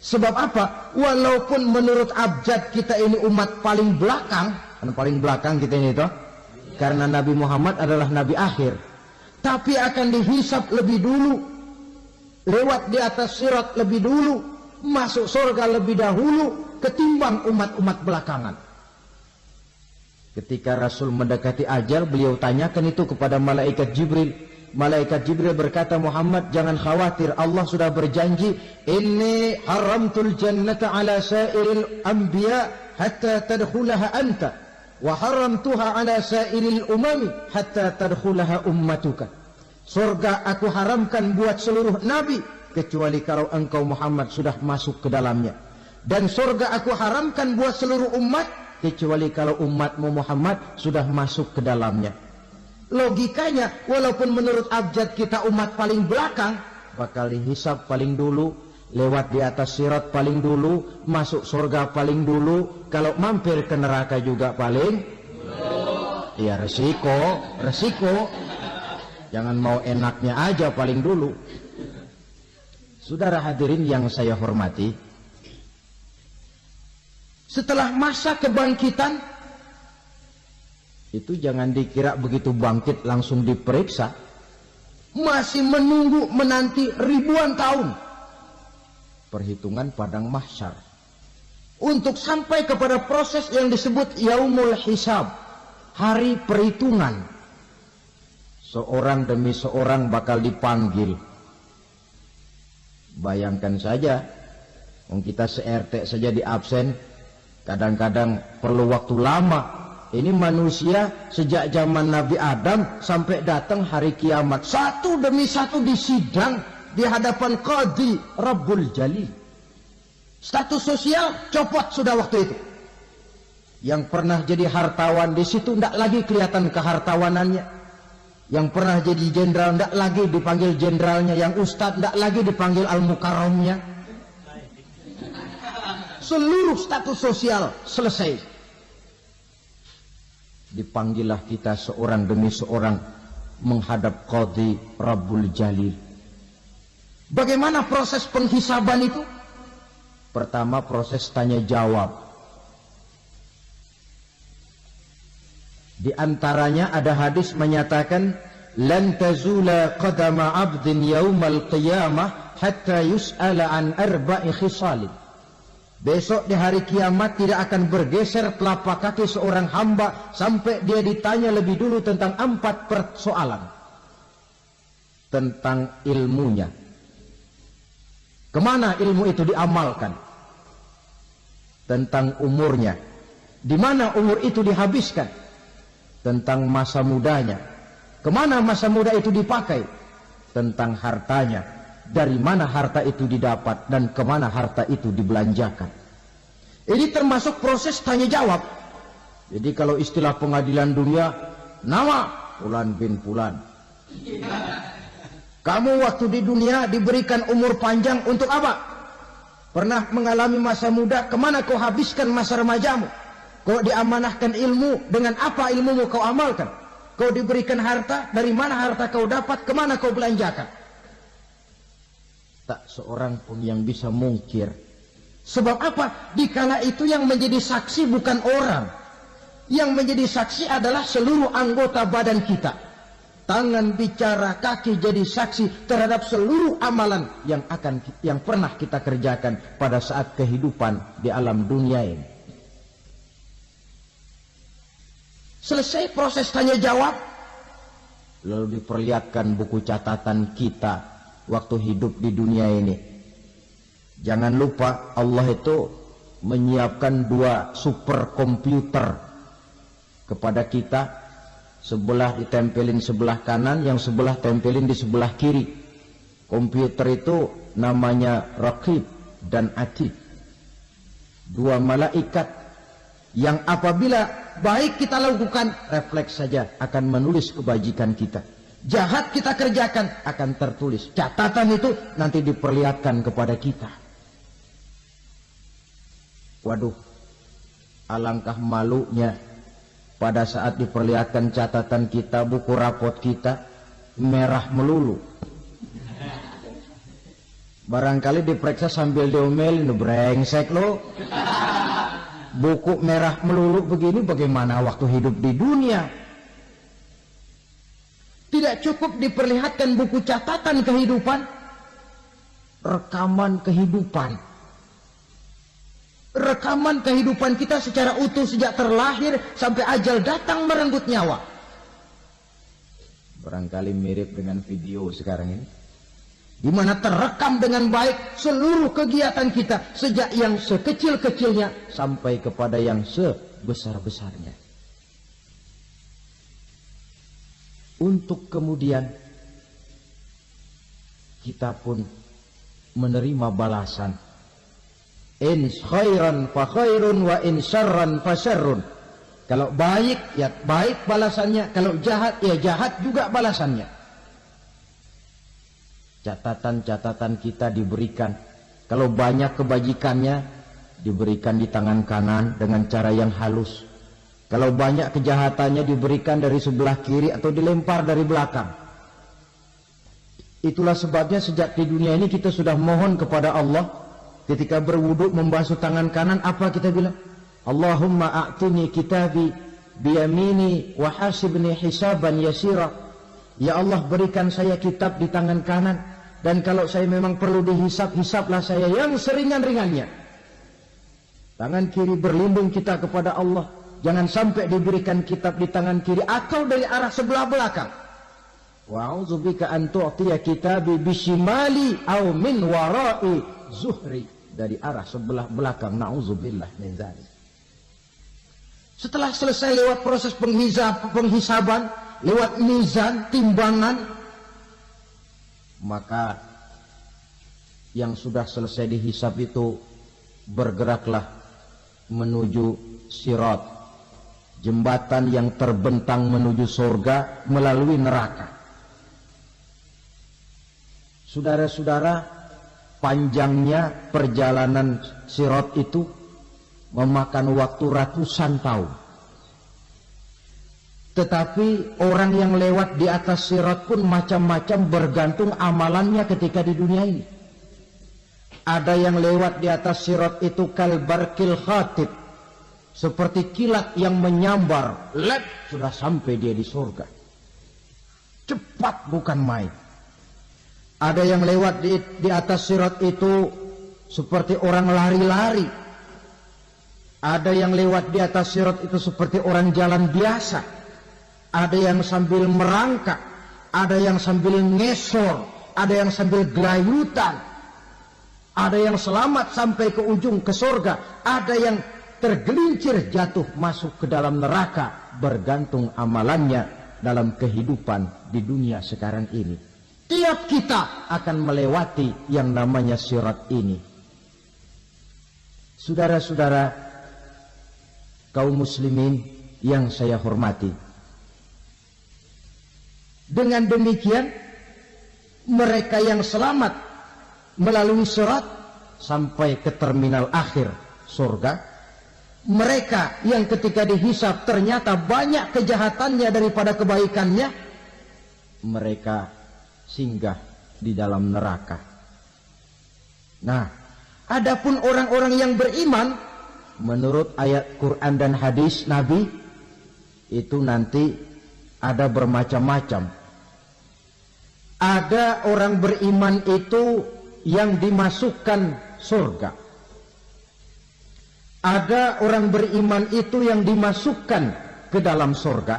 Sebab apa? Walaupun menurut abjad kita ini umat paling belakang, kan paling belakang kita ini toh, karena Nabi Muhammad adalah nabi akhir, tapi akan dihisab lebih dulu, lewat di atas sirat lebih dulu, masuk surga lebih dahulu ketimbang umat-umat belakangan. Ketika Rasul mendekati ajal, beliau tanyakan itu kepada malaikat Jibril. Malaikat Jibril berkata, Muhammad jangan khawatir, Allah sudah berjanji, inni haramtul jannata ala sairil anbiya hatta tadkhulaha anta wa haramtuha ala sairil umami hatta tadkhulaha ummatuka. Surga aku haramkan buat seluruh nabi kecuali kalau engkau Muhammad sudah masuk ke dalamnya, dan surga aku haramkan buat seluruh umat kecuali kalau umatmu Muhammad sudah masuk ke dalamnya. Logikanya, walaupun menurut abjad kita umat paling belakang, bakal dihisab paling dulu, lewat di atas sirat paling dulu, masuk surga paling dulu, kalau mampir ke neraka juga paling dulu. Ya resiko, jangan mau enaknya aja paling dulu. Saudara hadirin yang saya hormati, setelah masa kebangkitan itu jangan dikira begitu bangkit langsung diperiksa, masih menunggu menanti ribuan tahun perhitungan padang mahsyar untuk sampai kepada proses yang disebut yaumul hisab, hari perhitungan. Seorang demi seorang bakal dipanggil. Bayangkan saja, kita se-RT saja di absen, kadang-kadang perlu waktu lama. Ini manusia sejak zaman Nabi Adam sampai datang hari kiamat, satu demi satu disidang di hadapan Qadhi Rabbul Jalil. Status sosial copot sudah waktu itu. Yang pernah jadi hartawan di situ tidak lagi kelihatan kehartawanannya. Yang pernah jadi jenderal tidak lagi dipanggil jenderalnya. Yang ustadz tidak lagi dipanggil al-mukarramnya. Seluruh status sosial selesai. Dipanggillah kita seorang demi seorang menghadap Qadhi Rabbul Jalil. Bagaimana proses penghisaban itu? Pertama proses tanya jawab. Di antaranya ada hadis menyatakan lan tazula qadama 'abdin yaumal qiyamah hatta yus'ala an arba'i khisalin. Besok di hari kiamat tidak akan bergeser telapak kaki seorang hamba sampai dia ditanya lebih dulu tentang 4 persoalan. Tentang ilmunya. Kemana ilmu itu diamalkan? Tentang umurnya. Di mana umur itu dihabiskan? Tentang masa mudanya. Kemana masa muda itu dipakai? Tentang hartanya. Dari mana harta itu didapat dan kemana harta itu dibelanjakan. Ini termasuk proses tanya jawab. Jadi kalau istilah pengadilan dunia, nama Fulan bin Fulan. Kamu waktu di dunia diberikan umur panjang untuk apa? Pernah mengalami masa muda, kemana kau habiskan masa remajamu? Kau diamanahkan ilmu, dengan apa ilmumu kau amalkan? Kau diberikan harta, dari mana harta kau dapat, kemana kau belanjakan? Tak seorang pun yang bisa mungkir. Sebab apa? Dikala itu yang menjadi saksi bukan orang. Yang menjadi saksi adalah seluruh anggota badan kita. Tangan bicara, kaki jadi saksi terhadap seluruh amalan yang pernah kita kerjakan pada saat kehidupan di alam dunia ini. Selesai proses tanya jawab, lalu diperlihatkan buku catatan kita waktu hidup di dunia ini. Jangan lupa Allah itu menyiapkan 2 superkomputer kepada kita. Sebelah ditempelin sebelah kanan, yang sebelah tempelin di sebelah kiri. Komputer itu namanya Raqib dan Atid. 2 malaikat yang apabila baik kita lakukan, refleks saja akan menulis kebajikan kita. Jahat kita kerjakan, akan tertulis. Catatan itu nanti diperlihatkan kepada kita. Waduh, alangkah malunya pada saat diperlihatkan catatan kita, buku rapot kita merah melulu. Barangkali diperiksa sambil diomelin, brengsek lo. Buku merah melulu begini bagaimana waktu hidup di dunia? Tidak cukup diperlihatkan buku catatan kehidupan, rekaman kehidupan. Rekaman kehidupan kita secara utuh sejak terlahir sampai ajal datang merenggut nyawa. Barangkali mirip dengan video sekarang ini, di mana terekam dengan baik seluruh kegiatan kita sejak yang sekecil-kecilnya sampai kepada yang sebesar-besarnya. Untuk kemudian kita pun menerima balasan. In khairan fa khairun wa in syarran fa syarrun. Kalau baik ya baik balasannya, kalau jahat ya jahat juga balasannya. Catatan-catatan kita diberikan. Kalau banyak kebajikannya diberikan di tangan kanan dengan cara yang halus. Kalau banyak kejahatannya diberikan dari sebelah kiri atau dilempar dari belakang. Itulah sebabnya sejak di dunia ini kita sudah mohon kepada Allah. Ketika berwudu membasuh tangan kanan, apa kita bilang? Allahumma a'tini kitabi biyamini wa hasibni hisaban yasira. Ya Allah, berikan saya kitab di tangan kanan, dan kalau saya memang perlu dihisap, hisaplah saya yang seringan-ringannya. Tangan kiri berlindung kita kepada Allah. Jangan sampai diberikan kitab di tangan kiri atau dari arah sebelah belakang. Wa'udzubika an tu'tiya kitabi bishimali aw min wara'i zuhri. Dari arah sebelah belakang. Na'udzubillah min dzalik. Setelah selesai lewat proses penghisaban, lewat mizan, timbangan, maka yang sudah selesai dihisab itu bergeraklah menuju sirat, jembatan yang terbentang menuju surga melalui neraka. Saudara-saudara, panjangnya perjalanan sirat itu memakan waktu ratusan tahun. Tetapi orang yang lewat di atas sirat pun macam-macam, bergantung amalannya ketika di dunia ini. Ada yang lewat di atas sirat itu kalbarkil khatib, seperti kilat yang menyambar, lep, sudah sampai dia di surga. Cepat bukan main. Ada yang lewat di atas sirat itu seperti orang lari-lari. Ada yang lewat di atas sirat itu seperti orang jalan biasa. Ada yang sambil merangkak, ada yang sambil ngesor, ada yang sambil gelayutan. Ada yang selamat sampai ke ujung ke surga, ada yang tergelincir jatuh masuk ke dalam neraka, bergantung amalannya dalam kehidupan di dunia sekarang ini. Tiap kita akan melewati yang namanya sirat ini. Saudara-saudara kaum muslimin yang saya hormati, dengan demikian mereka yang selamat melalui sirat sampai ke terminal akhir surga, mereka yang ketika dihisab ternyata banyak kejahatannya daripada kebaikannya, mereka singgah di dalam neraka. Nah, adapun orang-orang yang beriman menurut ayat Quran dan hadis Nabi itu nanti ada bermacam-macam. Ada orang beriman itu yang dimasukkan surga. Ada orang beriman itu yang dimasukkan ke dalam surga.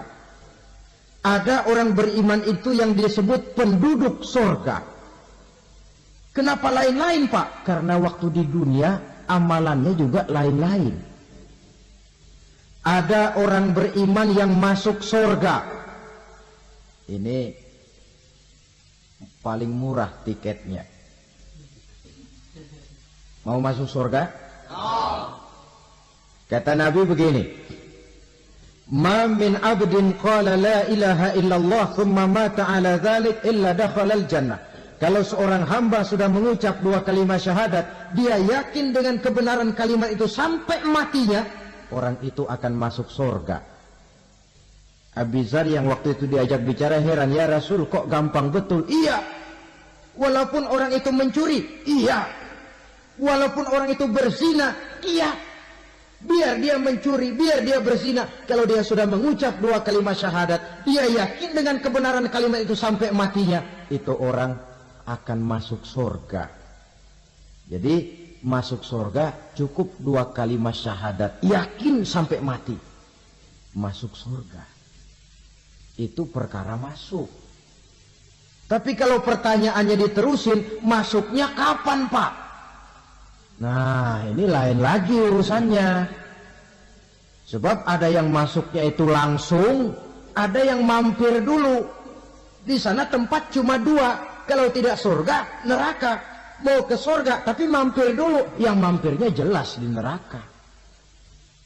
Ada orang beriman itu yang disebut penduduk surga. Kenapa lain-lain, Pak? Karena waktu di dunia amalannya juga lain-lain. Ada orang beriman yang masuk surga. Ini paling murah tiketnya. Mau masuk surga? Kata Nabi begini, ma min abdin qala la ilaha illallah thumma mata ala dhalik illa dakhalal jannah. Kalau seorang hamba sudah mengucap dua kalimat syahadat, dia yakin dengan kebenaran kalimat itu sampai matinya, orang itu akan masuk surga. Abi Dzar yang waktu itu diajak bicara heran, ya Rasul kok gampang betul? Iya. Walaupun orang itu mencuri, iya. Walaupun orang itu berzina, iya. Biar dia mencuri, biar dia berzina, kalau dia sudah mengucap dua kalimat syahadat, dia yakin dengan kebenaran kalimat itu sampai matinya, itu orang akan masuk surga. Jadi masuk surga cukup dua kalimat syahadat, yakin sampai mati, masuk surga. Itu perkara masuk. Tapi kalau pertanyaannya diterusin, masuknya kapan, Pak? Nah, ini lain lagi urusannya. Sebab ada yang masuknya itu langsung, ada yang mampir dulu. Di sana tempat cuma dua, kalau tidak surga, neraka. Mau ke surga, tapi mampir dulu. Yang mampirnya jelas di neraka.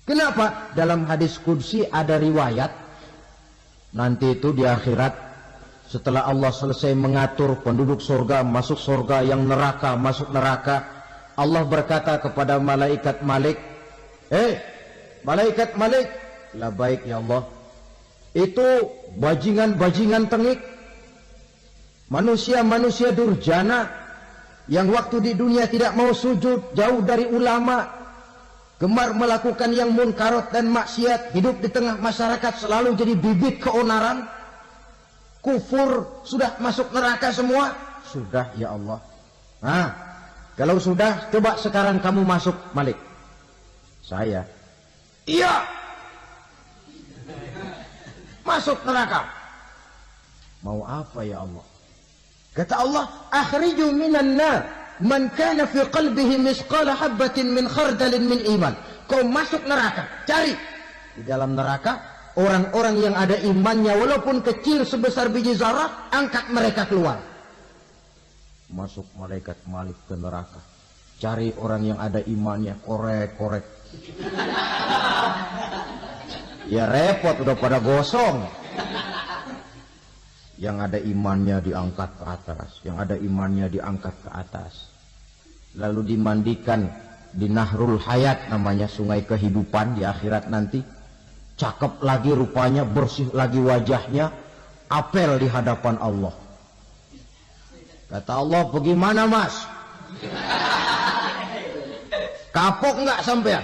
Kenapa? Dalam hadis qudsi ada riwayat, nanti itu di akhirat, setelah Allah selesai mengatur penduduk surga, masuk surga, yang neraka, masuk neraka, Allah berkata kepada malaikat Malik, malaikat Malik, labaik ya Allah. Itu bajingan-bajingan tengik, manusia-manusia durjana, yang waktu di dunia tidak mau sujud, jauh dari ulama, gemar melakukan yang munkarat dan maksiat, hidup di tengah masyarakat selalu jadi bibit keonaran, kufur, sudah masuk neraka semua. Sudah ya Allah. Nah, kalau sudah, coba sekarang kamu masuk, Malik. Saya. Iya. Masuk neraka. Mau apa ya Allah? Kata Allah, akhriju minan nar man kana fi qalbihi misqala habatin min khardalin min iman. Kau masuk neraka, cari di dalam neraka orang-orang yang ada imannya walaupun kecil sebesar biji zarah, angkat mereka keluar. Masuk malaikat Malik ke neraka. Cari orang yang ada imannya, korek. Ya repot, udah pada gosong. Yang ada imannya diangkat ke atas, yang ada imannya diangkat ke atas. Lalu dimandikan di Nahrul Hayat, namanya sungai kehidupan di akhirat nanti. Cakep lagi rupanya, bersih lagi wajahnya, apel di hadapan Allah. Kata Allah, bagaimana mas? Kapok nggak sampean?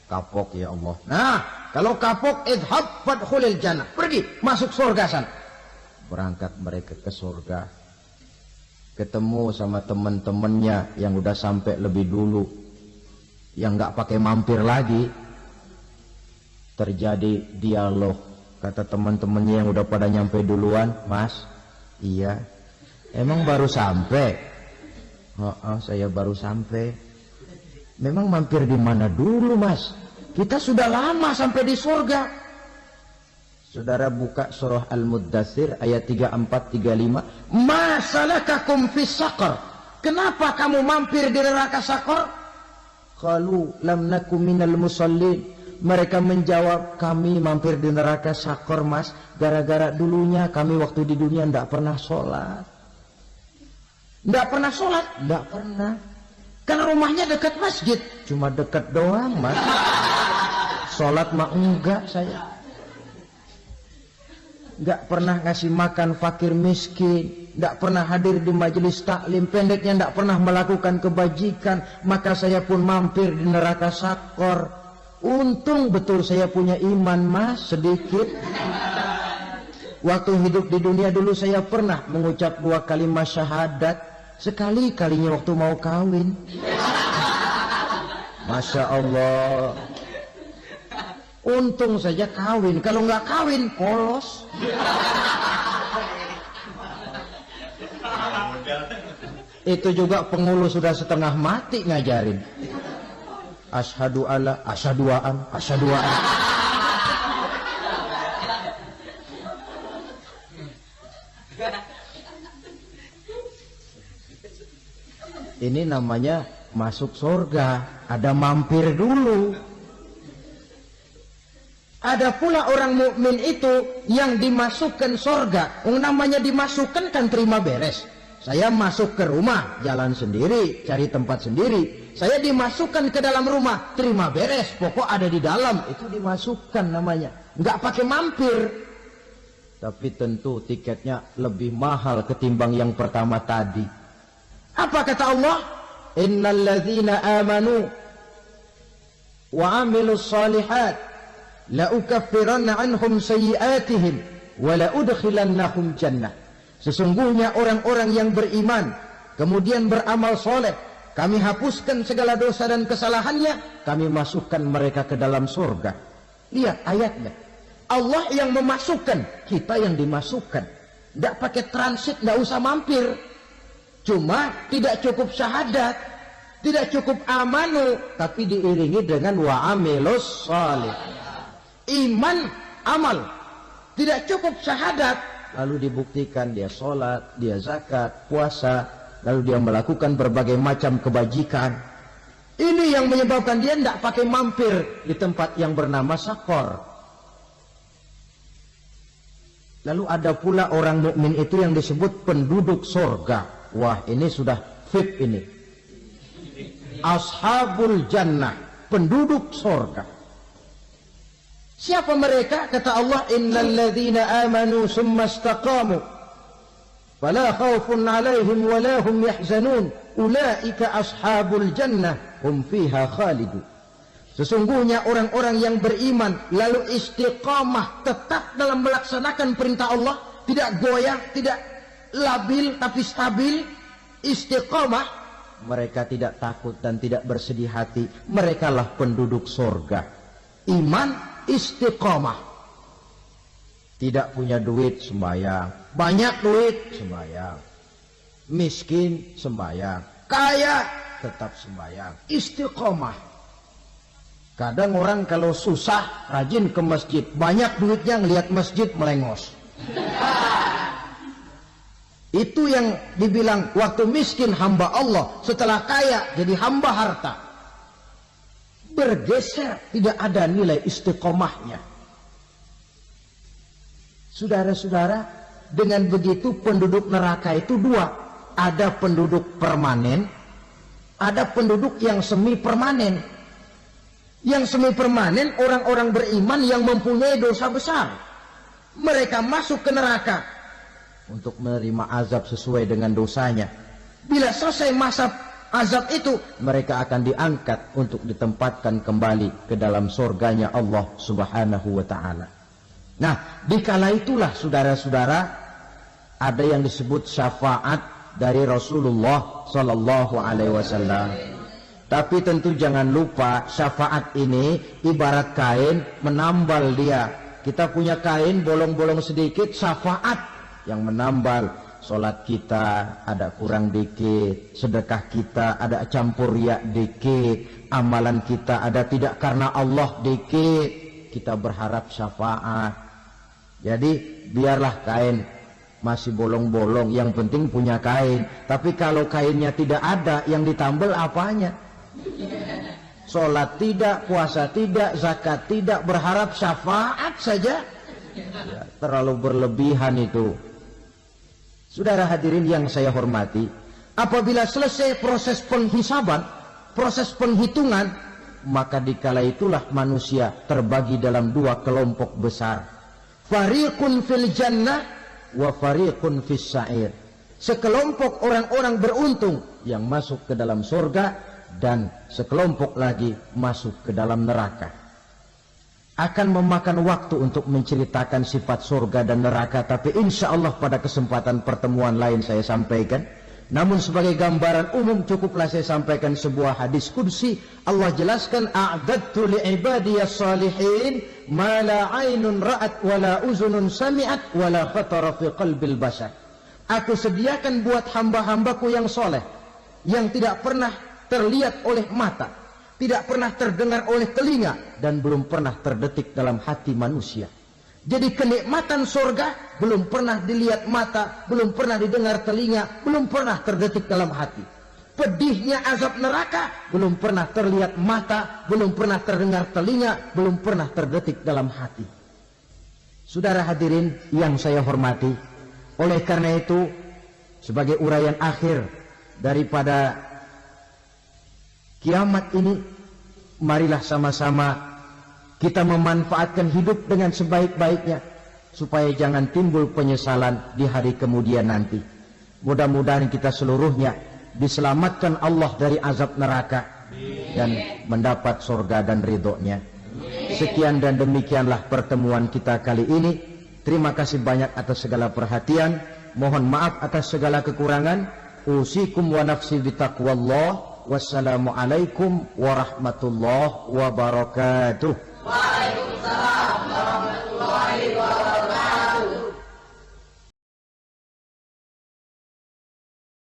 Kapok ya Allah. Nah, kalau kapok, idhab fadkhulil jannah. Pergi, masuk surga sana. Berangkat mereka ke surga. Ketemu sama teman-temannya yang udah sampai lebih dulu. Yang nggak pakai mampir lagi. Terjadi dialog. Kata teman-temannya yang udah pada nyampe duluan, mas, iya. Emang baru sampai? Oh, saya baru sampai. Memang mampir di mana dulu mas? Kita sudah lama sampai di surga. Saudara buka surah Al-Muddatsir ayat 34-35. Masalakakum fis saqar? Kenapa kamu mampir di neraka Saqar? Qalu lam nakum minal musallin. Mereka menjawab, kami mampir di neraka Saqar mas, gara-gara dulunya kami waktu di dunia tidak pernah sholat. Tidak pernah sholat? Tidak pernah. Karena rumahnya dekat masjid. Cuma dekat doang mas. Sholat mah enggak saya. Enggak pernah ngasih makan fakir miskin. Enggak pernah hadir di majelis taklim. Pendeknya enggak pernah melakukan kebajikan. Maka saya pun mampir di neraka Saqar. Untung betul saya punya iman mas, sedikit. Waktu hidup di dunia dulu saya pernah mengucap 2 kalimat syahadat. Sekali-kalinya waktu mau kawin. Masya Allah. Untung saja kawin. Kalau nggak kawin, polos. Itu juga pengulu sudah setengah mati ngajarin. Asyhadu alla, asyaduaan. Ini namanya masuk surga. Ada mampir dulu. Ada pula orang mukmin itu yang dimasukkan surga. Namanya dimasukkan kan terima beres. Saya masuk ke rumah, jalan sendiri, cari tempat sendiri. Saya dimasukkan ke dalam rumah, terima beres. Pokok ada di dalam, itu dimasukkan namanya. Nggak pakai mampir. Tapi tentu tiketnya lebih mahal ketimbang yang pertama tadi. Apa kata Allah? Innal ladzina amanu wa amilus shalihat la ukaffiranna anhum sayyi'atihim wa la udkhilannahum jannah. Sesungguhnya orang-orang yang beriman kemudian beramal soleh, kami hapuskan segala dosa dan kesalahannya, kami masukkan mereka ke dalam surga. Lihat ayatnya. Allah yang memasukkan, kita yang dimasukkan. Tidak pakai transit, tidak usah mampir. Cuma tidak cukup syahadat, tidak cukup amanu, tapi diiringi dengan wa'amilus salih. Iman, amal. Tidak cukup syahadat, lalu dibuktikan dia sholat, dia zakat, puasa, lalu dia melakukan berbagai macam kebajikan. Ini yang menyebabkan dia tidak pakai mampir di tempat yang bernama Saqar. Lalu ada pula orang mukmin itu yang disebut penduduk surga. Wah, ini sudah VIP ini. Ashabul jannah, penduduk surga. Siapa mereka? Kata Allah, innal ladzina amanu summa istaqamu fala khaufun 'alaihim wa la hum yahzanun ulaika ashabul jannah hum fiha khalidun. Sesungguhnya orang-orang yang beriman lalu istiqamah, tetap dalam melaksanakan perintah Allah, tidak goyah, tidak labil tapi stabil, istiqamah, mereka tidak takut dan tidak bersedih hati. Merekalah penduduk surga. Iman, istiqamah. Tidak punya duit, sembahyang. Banyak duit, sembahyang. Miskin, sembahyang. Kaya, tetap sembahyang. Istiqamah. Kadang orang kalau susah rajin ke masjid, banyak duitnya ngelihat masjid melengos. Itu yang dibilang waktu miskin hamba Allah, setelah kaya jadi hamba harta. Bergeser, tidak ada nilai istiqomahnya. Saudara-saudara, dengan begitu penduduk neraka itu dua. Ada penduduk permanen, ada penduduk yang semi permanen. Yang semi permanen orang-orang beriman yang mempunyai dosa besar. Mereka masuk ke neraka untuk menerima azab sesuai dengan dosanya. Bila selesai masa azab itu, mereka akan diangkat untuk ditempatkan kembali ke dalam surganya Allah Subhanahu wa ta'ala. Nah, dikala itulah saudara-saudara, ada yang disebut syafaat dari Rasulullah Sallallahu Alaihi Wasallam. Tapi tentu jangan lupa, syafaat ini ibarat kain menambal dia. Kita punya kain bolong-bolong sedikit, syafaat yang menambal. Solat kita ada kurang dikit, sedekah kita ada campur riak dikit, amalan kita ada tidak karena Allah dikit, kita berharap syafaat. Jadi biarlah kain masih bolong-bolong, yang penting punya kain. Tapi kalau kainnya tidak ada, yang ditambal apanya? Sholat tidak, puasa tidak, zakat tidak, berharap syafaat saja, ya, terlalu berlebihan itu. Saudara hadirin yang saya hormati, apabila selesai proses penghisaban, proses penghitungan, maka dikala itulah manusia terbagi dalam dua kelompok besar. Fariqun fil jannah wa fariqun fis sa'ir. Sekelompok orang-orang beruntung yang masuk ke dalam surga, dan sekelompok lagi masuk ke dalam neraka. Akan memakan waktu untuk menceritakan sifat surga dan neraka, tapi insya Allah pada kesempatan pertemuan lain saya sampaikan. Namun sebagai gambaran umum cukuplah saya sampaikan sebuah hadis qudsi. Allah jelaskan, a'dadtu li'ibadiyas salihin ma la aynun ra'at wa la uzunun sami'at wa la khatara fi qalbil bashar. Aku sediakan buat hamba-hambaku yang soleh, yang tidak pernah terlihat oleh mata, tidak pernah terdengar oleh telinga, dan belum pernah terdetik dalam hati manusia. Jadi kenikmatan surga belum pernah dilihat mata, belum pernah didengar telinga, belum pernah terdetik dalam hati. Pedihnya azab neraka belum pernah terlihat mata, belum pernah terdengar telinga, belum pernah terdetik dalam hati. Saudara hadirin yang saya hormati, oleh karena itu sebagai uraian akhir daripada kiamat ini, marilah sama-sama kita memanfaatkan hidup dengan sebaik-baiknya, supaya jangan timbul penyesalan di hari kemudian nanti. Mudah-mudahan kita seluruhnya diselamatkan Allah dari azab neraka dan mendapat surga dan ridhonya. Sekian dan demikianlah pertemuan kita kali ini. Terima kasih banyak atas segala perhatian. Mohon maaf atas segala kekurangan. Usikum wa nafsi bitaqwallah. Wassalamualaikum warahmatullahi wabarakatuh.